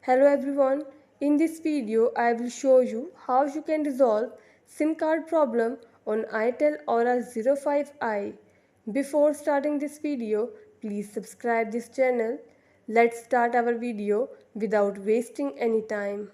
Hello everyone, in this video I will show you how you can resolve SIM card problem on itel Aura 05i. Before starting this video, please subscribe this channel. Let's start our video without wasting any time.